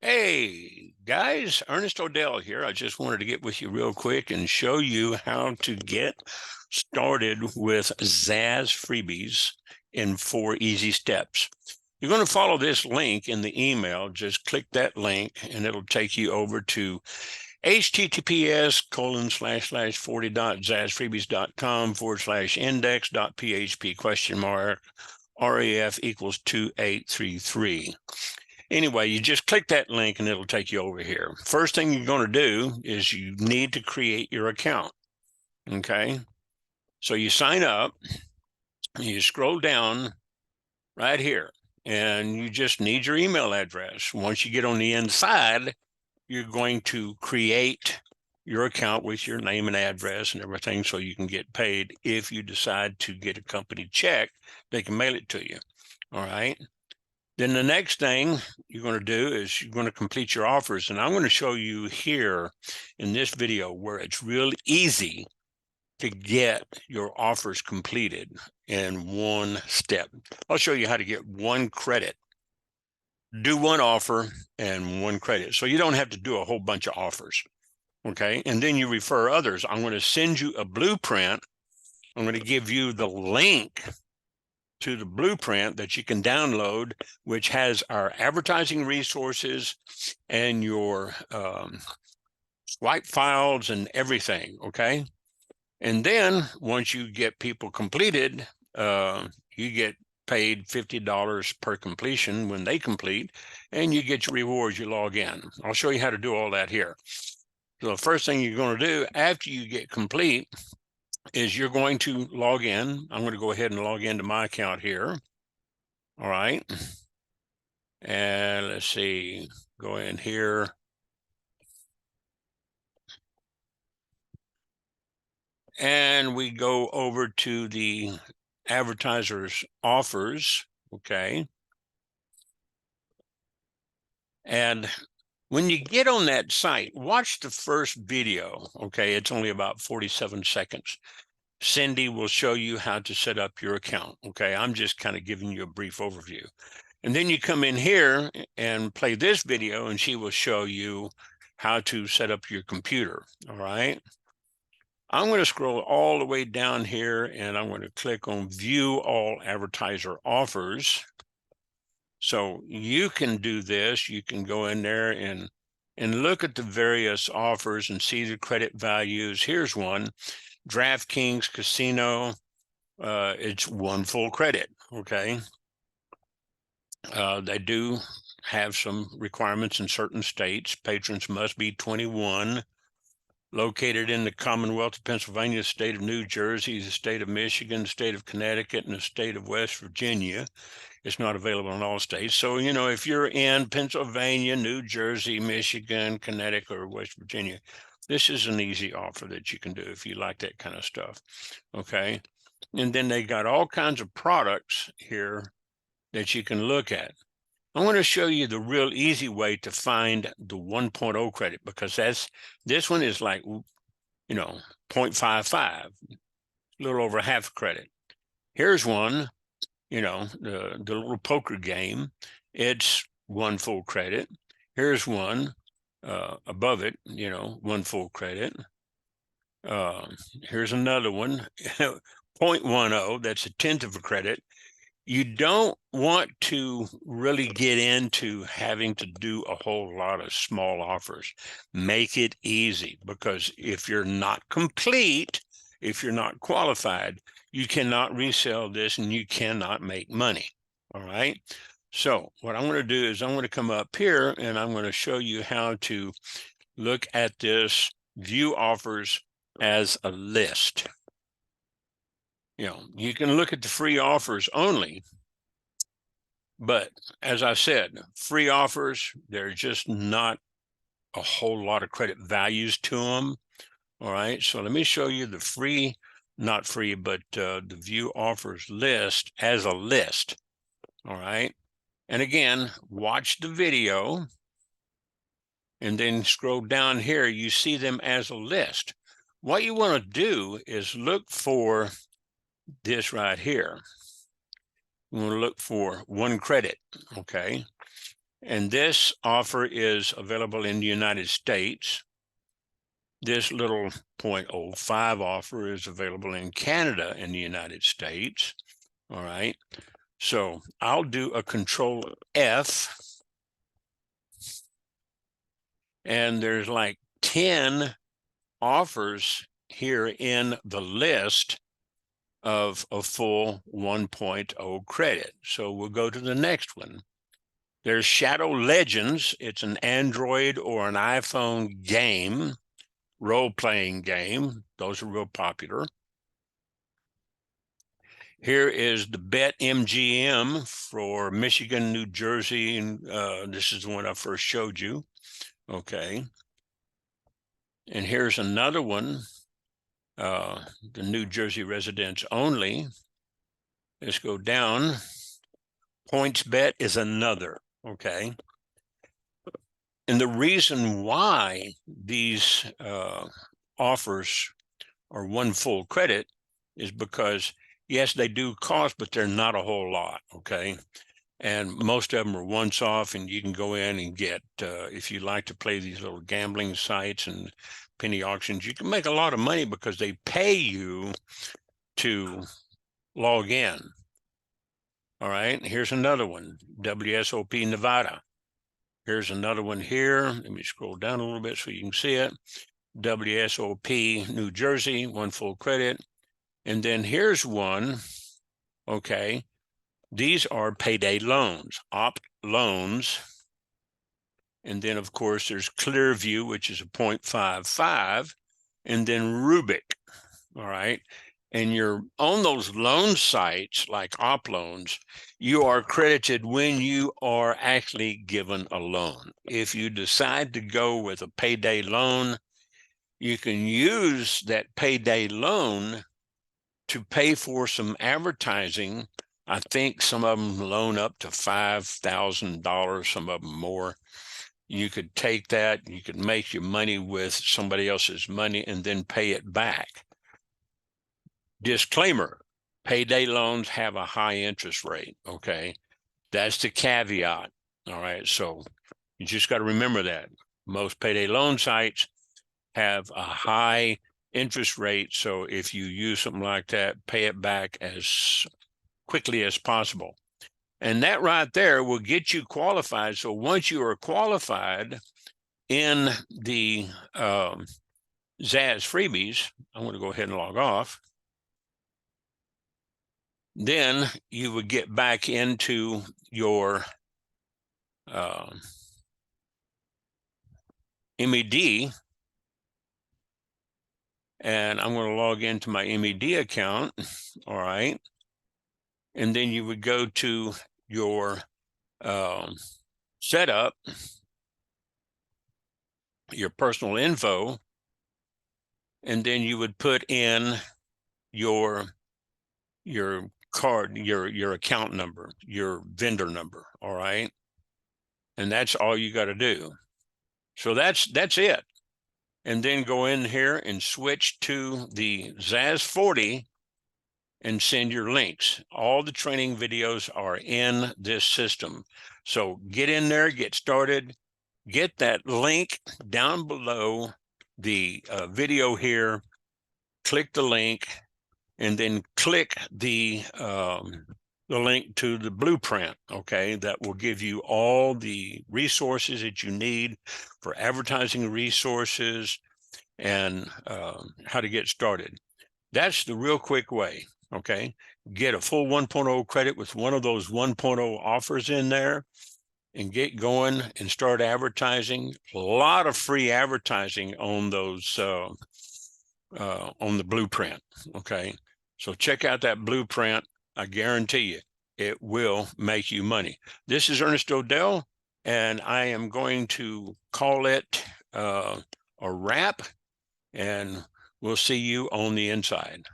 Hey guys, Ernest ODell here. I just wanted to get with you real quick and show you how to get started with Zazz Freebies in 4 easy steps. You're going to follow this link in the email. Just click that link and it'll take you over to https://40.zazzfreebies.com/index.php ? REF equals 2833. Anyway, you just click that link and it'll take you over here. First thing you're going to do is you need to create your account. Okay. So you sign up, you scroll down right here, and you just need your email address. Once you get on the inside, you're going to create your account with your name and address and everything so you can get paid. If you decide to get a company check, they can mail it to you. All right. Then the next thing you're going to do is you're going to complete your offers. And I'm going to show you here in this video where it's real easy to get your offers completed in one step. I'll show you how to get 1 credit. Do 1 offer and 1 credit. So you don't have to do a whole bunch of offers. Okay. And then you refer others. I'm going to send you a blueprint. I'm going to give you the link to the blueprint that you can download, which has our advertising resources and your swipe files and everything. Okay. And then once you get people completed, you get paid $50 per completion when they complete, and you get your rewards. You log in. I'll show you how to do all that here. So the first thing you're going to do after you get complete is you're going to log in. I'm going to go ahead and log into my account here. All right. And let's see, go in here. And we go over to the advertisers offers. Okay. And when you get on that site, watch the first video. Okay. It's only about 47 seconds. Cindy will show you how to set up your account. Okay. I'm just kind of giving you a brief overview. And then you come in here and play this video and she will show you how to set up your computer. All right. I'm going to scroll all the way down here and I'm going to click on view all advertiser offers. So you can do this. You can go in there and look at the various offers and see the credit values. Here's one, DraftKings Casino. It's 1 full credit. Okay. They do have some requirements in certain states. Patrons must be 21, located in the Commonwealth of Pennsylvania, the state of New Jersey, the state of Michigan, the state of Connecticut, and the state of West Virginia. It's not available in all states. So, you know, if you're in Pennsylvania, New Jersey, Michigan, Connecticut, or West Virginia, this is an easy offer that you can do if you like that kind of stuff. Okay. And then they got all kinds of products here that you can look at. I'm going to show you the real easy way to find the 1.0 credit, because this one is like, you know, 0.55, a little over half credit. Here's one, you know, the little poker game. It's 1 full credit. Here's one above it, you know, 1 full credit. Here's another one, 0.10, that's a 1/10 of a credit. You don't want to really get into having to do a whole lot of small offers. Make it easy, because if you're not complete, if you're not qualified, you cannot resell this and you cannot make money. All right. So what I'm going to do is I'm going to come up here and I'm going to show you how to look at this view offers as a list. You know, you can look at the free offers only, but as I said, free offers, they're just not a whole lot of credit values to them. All right, so let me show you the free, not free, but the view offers list as a list. All right, and again, watch the video and then scroll down here. You see them as a list. What you want to do is look for this right here. You want to look for 1 credit. Okay. And this offer is available in the United States. This little 0.05 offer is available in Canada and the United States. All right. So I'll do a Control F. And there's like 10 offers here in the list of a full 1.0 credit. So we'll go to the next one. There's Shadow Legends. It's an Android or an iPhone game, role-playing game. Those are real popular. Here is the BetMGM for Michigan, New Jersey, and this is the one I first showed you. Okay. And here's another one, the New Jersey residents only. Let's go down. PointsBet is another, okay? And the reason why these offers are one full credit is because, yes, they do cost, but they're not a whole lot, okay? And most of them are once off, and you can go in and get, if you like to play these little gambling sites and penny auctions, you can make a lot of money because they pay you to log in. All right, here's another one, WSOP Nevada. Here's another one here. Let me scroll down a little bit so you can see it. WSOP New Jersey, one full credit. And then here's one, okay. These are payday loans, op loans. And then, of course, there's Clearview, which is a 0.55, and then Rubik, all right? And you're on those loan sites like op loans, you are credited when you are actually given a loan. If you decide to go with a payday loan, you can use that payday loan to pay for some advertising. I think some of them loan up to $5,000, some of them more. You could take that, you could make your money with somebody else's money and then pay it back. Disclaimer, payday loans have a high interest rate, okay? That's the caveat, all right? So you just got to remember that. Most payday loan sites have a high interest rate, so if you use something like that, pay it back as quickly as possible. And that right there will get you qualified. So once you are qualified in the Zazz Freebies, I'm going to go ahead and log off. Then you would get back into your MED, and I'm going to log into my MED account, all right? And then you would go to your setup, your personal info, and then you would put in your card, your account number, your vendor number, all right? And that's all you got to do. So that's it. And then go in here and switch to the Zazz 40 and send your links. All the training videos are in this system. So get in there, get started, get that link down below the video here, click the link, and then click the link to the blueprint, okay? That will give you all the resources that you need for advertising resources and how to get started. That's the real quick way, okay? Get a full 1.0 credit with one of those 1.0 offers in there and get going and start advertising. A lot of free advertising on those, on the blueprint, okay? So check out that blueprint. I guarantee you, it will make you money. This is Ernest ODell, and I am going to call it a wrap, and we'll see you on the inside.